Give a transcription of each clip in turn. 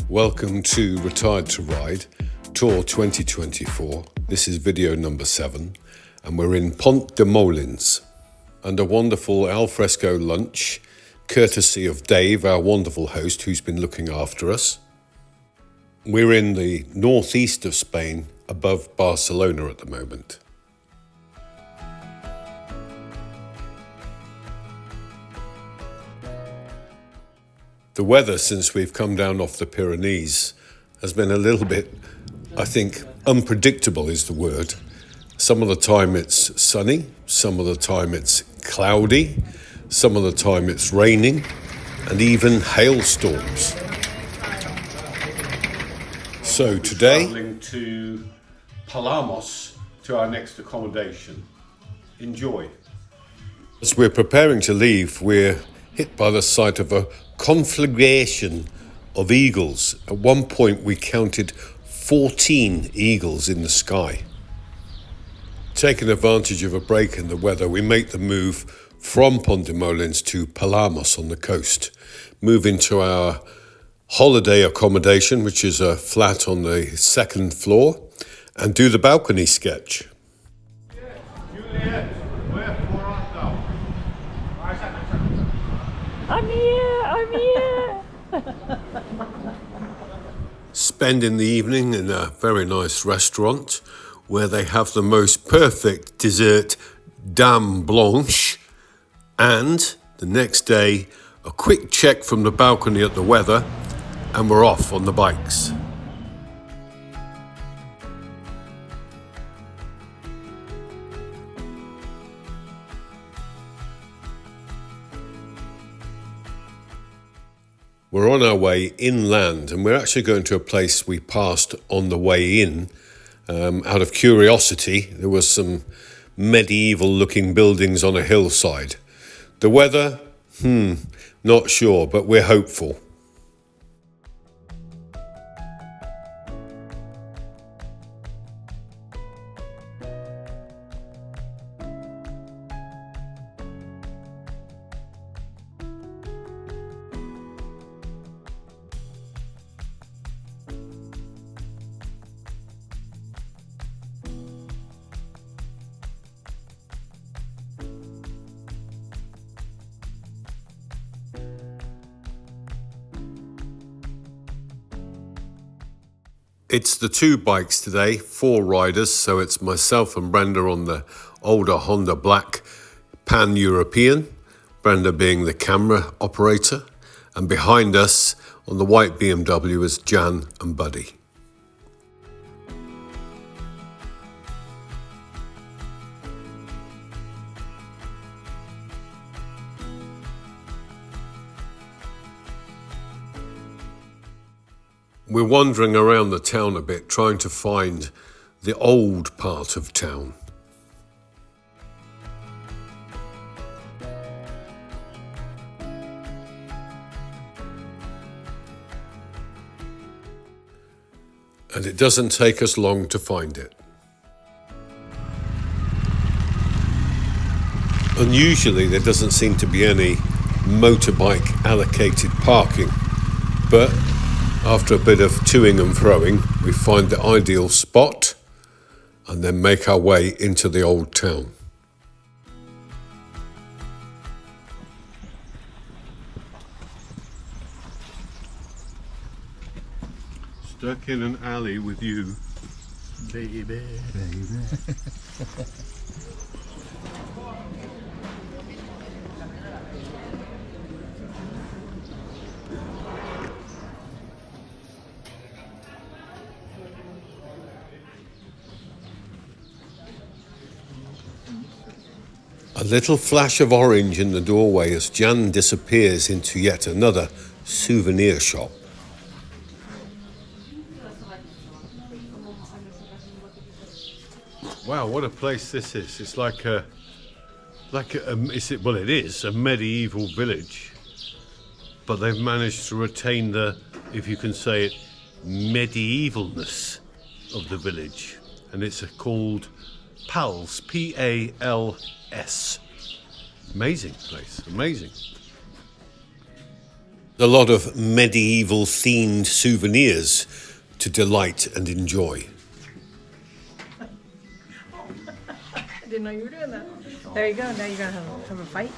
Welcome to Retired to Ride, Tour 2024. This is video number 7, and we're in Pont de Molins. And a wonderful alfresco lunch, courtesy of Dave, our wonderful host, who's been looking after us. We're in the northeast of Spain, above Barcelona at the moment. The weather since we've come down off the Pyrenees has been a little bit, I think, unpredictable is the word. Some of the time it's sunny, some of the time it's cloudy, some of the time it's raining, and even hailstorms. So today, traveling to Palamos to our next accommodation. Enjoy. As we're preparing to leave, we're hit by the sight of a conflagration of eagles. At one point we counted 14 eagles in the sky. Taking advantage of a break in the weather, we make the move from Pont de Molins to Palamos on the coast, move into our holiday accommodation, which is a flat on the second floor, and do the balcony sketch. I'm here. Spending the evening in a very nice restaurant where they have the most perfect dessert, Dame Blanche, and the next day a quick check from the balcony at the weather, and we're off on the bikes. We're on our way inland, and we're actually going to a place we passed on the way in. Out of curiosity, there was some medieval looking buildings on a hillside. The weather? Not sure, but we're hopeful. It's the two bikes today, 4 riders, so it's myself and Brenda on the older Honda Black Pan-European, Brenda being the camera operator, and behind us on the white BMW is Jan and Buddy. We're wandering around the town a bit, trying to find the old part of town. And it doesn't take us long to find it. Unusually, there doesn't seem to be any motorbike allocated parking, but after a bit of toing and froing, we find the ideal spot and then make our way into the old town. Stuck in an alley with you, baby. A little flash of orange in the doorway as Jan disappears into yet another souvenir shop. Wow, what a place this is. It's it is a medieval village, but they've managed to retain the, if you can say it, medievalness of the village. And it's called Pals, P-A-L-S. Amazing place, amazing. A lot of medieval themed souvenirs to delight and enjoy. I didn't know you were doing that. There you go. Now you're gonna have a fight.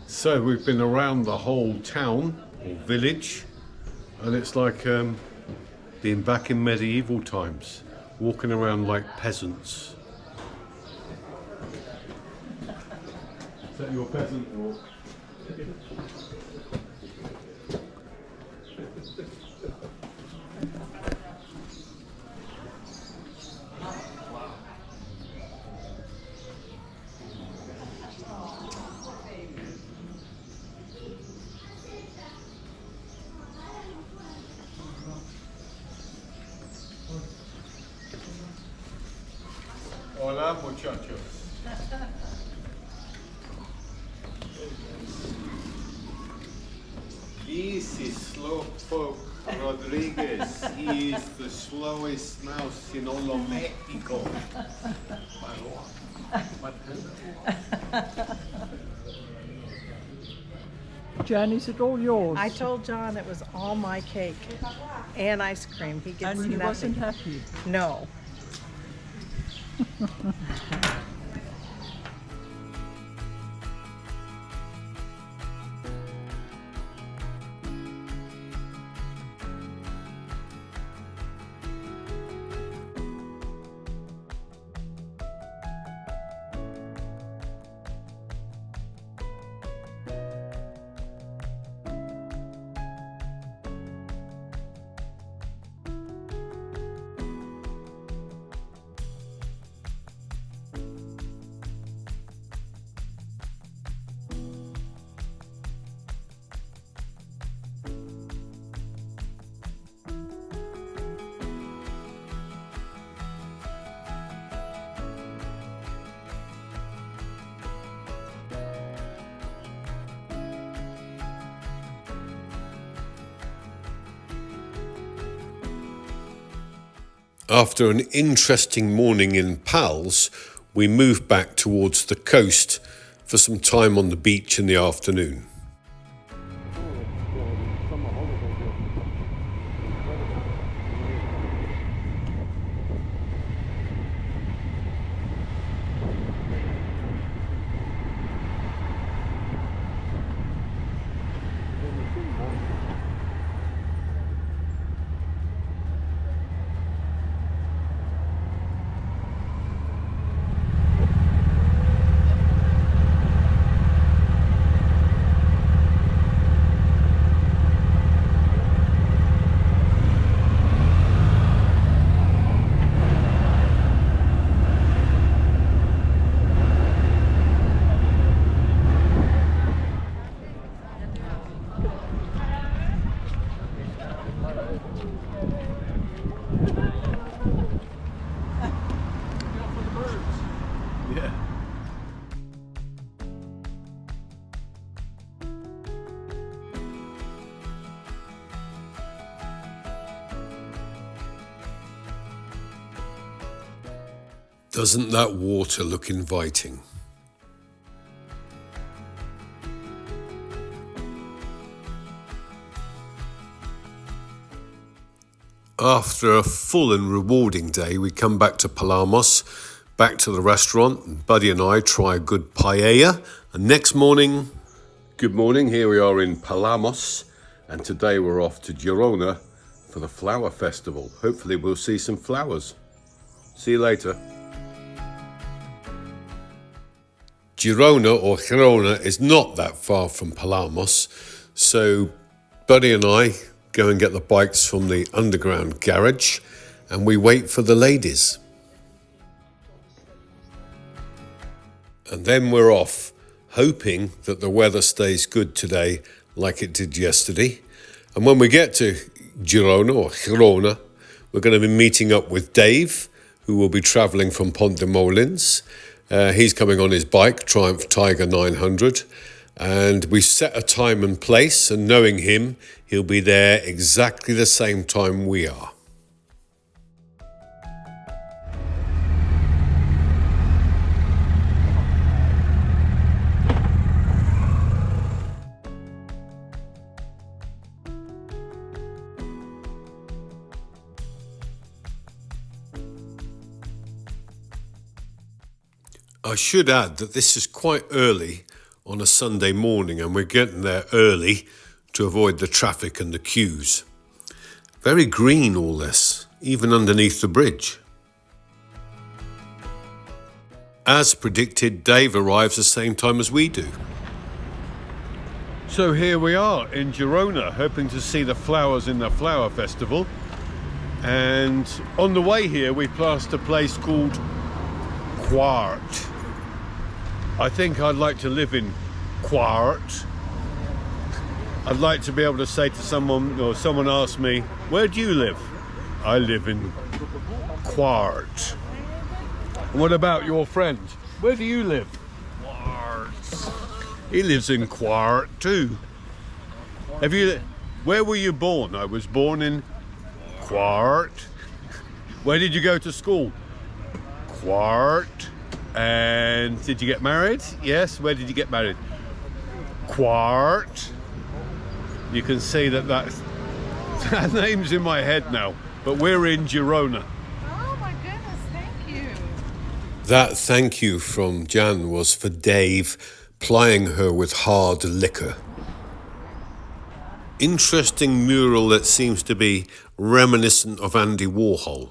So we've been around the whole town or village, and it's like being back in medieval times, walking around like peasants. Is that your peasant walk? Hola, muchachos. This is Slowpoke Rodriguez. He is the slowest mouse in all of Mexico. Jen, is it all yours? I told John it was all my cake and ice cream. He gets and he nothing. wasn't happy. No. After an interesting morning in Pals, we moved back towards the coast for some time on the beach in the afternoon. Doesn't that water look inviting? After a full and rewarding day, we come back to Palamos, back to the restaurant, and Buddy and I try a good paella. And next morning, good morning, here we are in Palamos, and today we're off to Girona for the flower festival. Hopefully we'll see some flowers. See you later. Girona or Girona is not that far from Palamos, So Buddy and I go and get the bikes from the underground garage, and we wait for the ladies. And then we're off, hoping that the weather stays good today like it did yesterday. And when we get to Girona, we're going to be meeting up with Dave, who will be travelling from Pont de Molins. He's coming on his bike, Triumph Tiger 900. And we set a time and place, and knowing him, he'll be there exactly the same time we are. I should add that this is quite early on a Sunday morning, and we're getting there early to avoid the traffic and the queues. Very green all this, even underneath the bridge. As predicted, Dave arrives the same time as we do. So here we are in Girona, hoping to see the flowers in the flower festival. And on the way here, we passed a place called Quart. I think I'd like to live in Quart. I'd like to be able to say to someone, or someone asks me, where do you live? I live in Quart. And what about your friend? Where do you live? Quart. He lives in Quart too. Where were you born? I was born in Quart. Where did you go to school? Quart. And did you get married? Yes. Where did you get married? Quart. You can see that name's in my head now, but we're in Girona. Oh my goodness, thank you. That thank you from Jan was for Dave plying her with hard liquor. Interesting mural that seems to be reminiscent of Andy Warhol.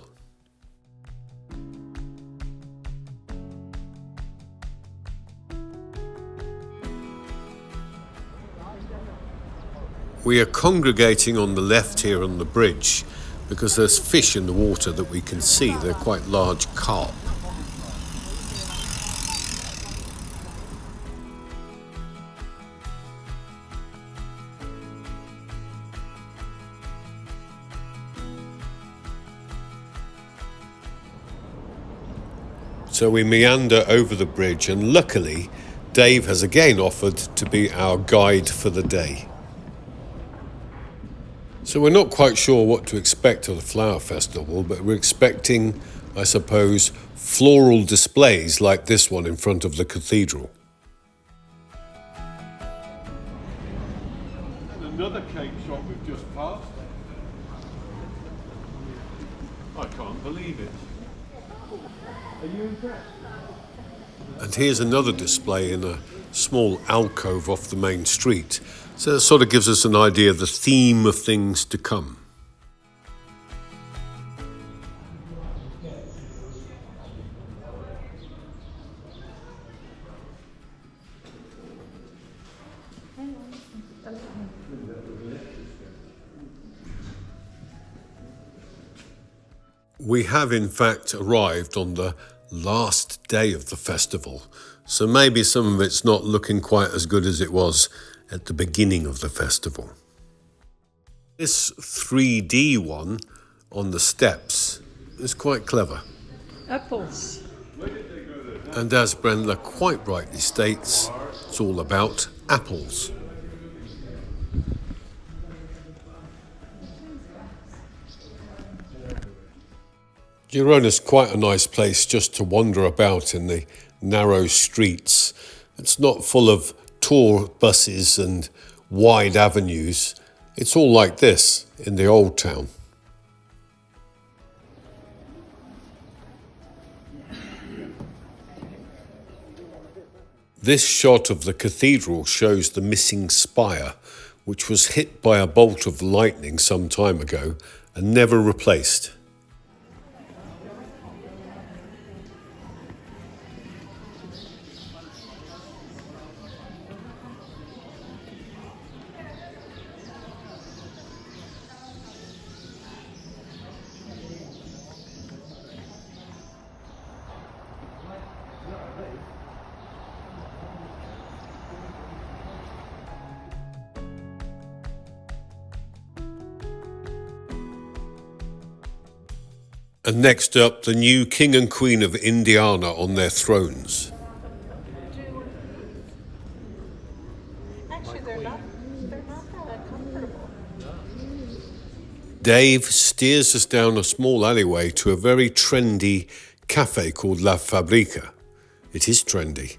We are congregating on the left here on the bridge because there's fish in the water that we can see. They're quite large carp. So we meander over the bridge, and luckily Dave has again offered to be our guide for the day. So we're not quite sure what to expect of the flower festival, but we're expecting, I suppose, floral displays like this one in front of the cathedral. And another cake shop we've just passed. I can't believe it. Are you impressed? And here's another display in a small alcove off the main street. So it sort of gives us an idea of the theme of things to come. We have in fact arrived on the last day of the festival, so maybe some of it's not looking quite as good as it was at the beginning of the festival. This 3D one on the steps is quite clever. Apples. And as Brenda quite rightly states, it's all about apples. Girona's quite a nice place just to wander about in the narrow streets. It's not full of tour buses and wide avenues. It's all like this in the old town. This shot of the cathedral shows the missing spire, which was hit by a bolt of lightning some time ago and never replaced. And next up, the new King and Queen of Indiana on their thrones. Actually, they're not that comfortable. Dave steers us down a small alleyway to a very trendy cafe called La Fabrica. It is trendy.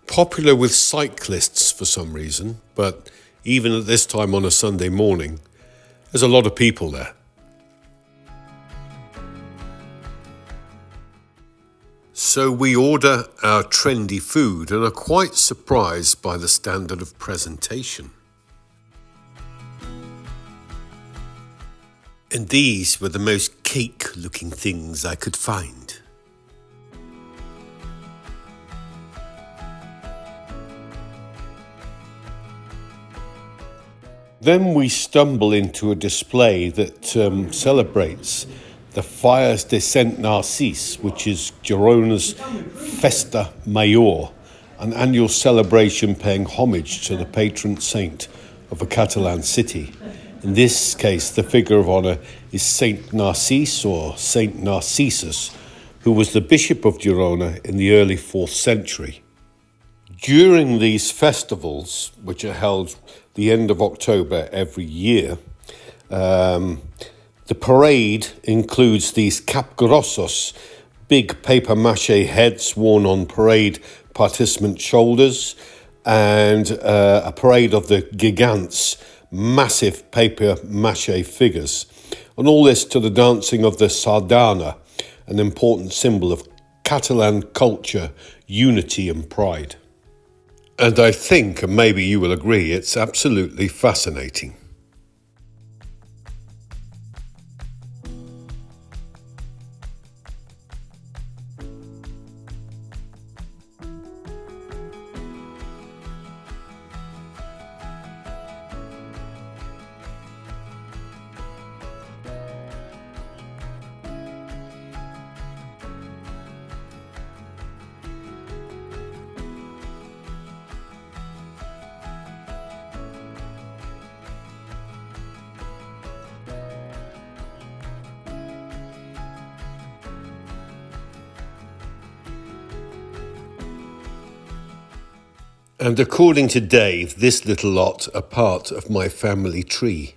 Popular with cyclists for some reason, but even at this time on a Sunday morning, there's a lot of people there. So we order our trendy food and are quite surprised by the standard of presentation. And these were the most cake-looking things I could find. Then we stumble into a display that celebrates the Fires de Saint Narcisse, which is Girona's Festa Major, an annual celebration paying homage to the patron saint of a Catalan city. In this case, the figure of honour is Saint Narcisse or Saint Narcissus, who was the Bishop of Girona in the early 4th century. During these festivals, which are held the end of October every year, the parade includes these capgrossos, big paper-mache heads worn on parade participant shoulders, and a parade of the gigants, massive paper-mache figures. And all this to the dancing of the sardana, an important symbol of Catalan culture, unity and pride. And I think, and maybe you will agree, it's absolutely fascinating. And according to Dave, this little lot are part of my family tree.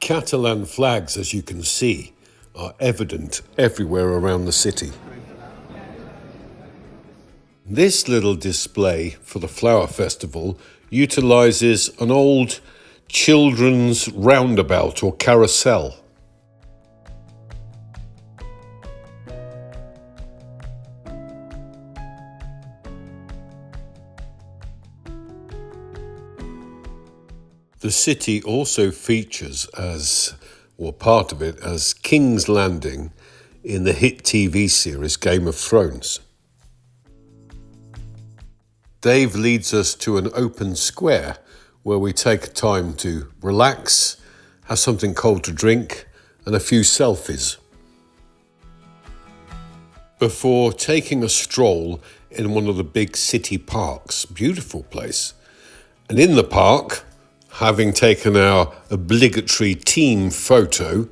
Catalan flags, as you can see, are evident everywhere around the city. This little display for the Flower Festival utilises an old children's roundabout or carousel. The city also features part of it as King's Landing in the hit TV series Game of Thrones. Dave leads us to an open square where we take time to relax, have something cold to drink, and a few selfies, before taking a stroll in one of the big city parks. Beautiful place. And in the park, having taken our obligatory team photo,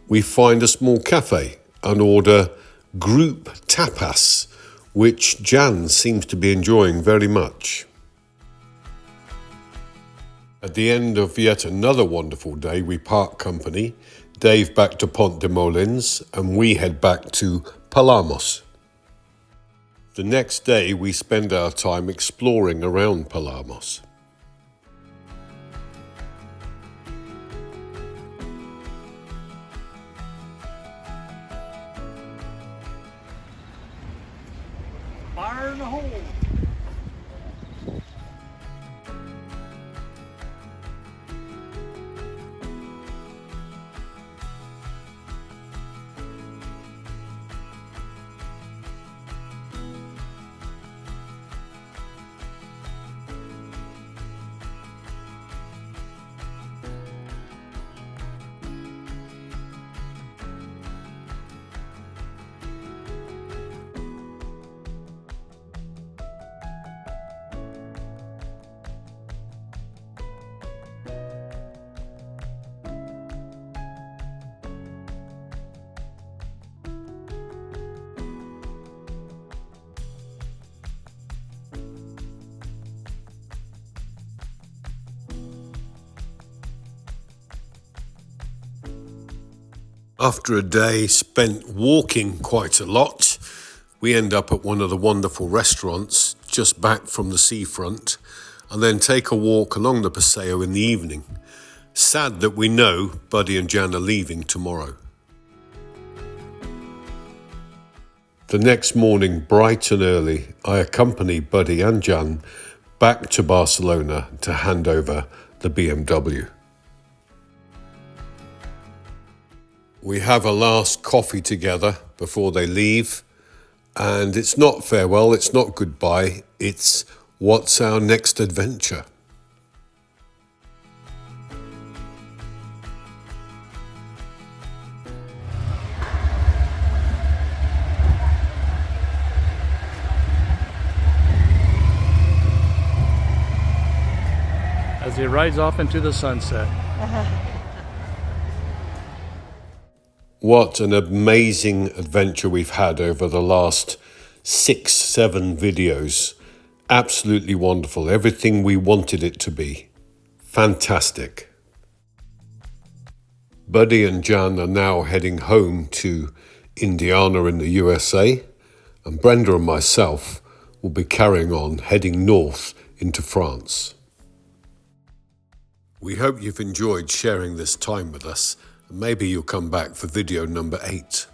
we find a small cafe and order group tapas, which Jan seems to be enjoying very much. At the end of yet another wonderful day, we part company, Dave back to Pont de Molins, and we head back to Palamos. The next day, we spend our time exploring around Palamos. Fire in the hole. After a day spent walking quite a lot, we end up at one of the wonderful restaurants just back from the seafront and then take a walk along the Paseo in the evening. Sad that we know Buddy and Jan are leaving tomorrow. The next morning, bright and early, I accompany Buddy and Jan back to Barcelona to hand over the BMW. We have a last coffee together before they leave, and it's not farewell, it's not goodbye, it's what's our next adventure. As he rides off into the sunset. What an amazing adventure we've had over the last 6-7 videos. Absolutely wonderful. Everything we wanted it to be. Fantastic. Buddy and Jan are now heading home to Indiana in the USA, and Brenda and myself will be carrying on heading north into France. We hope you've enjoyed sharing this time with us. Maybe you'll come back for video number 8.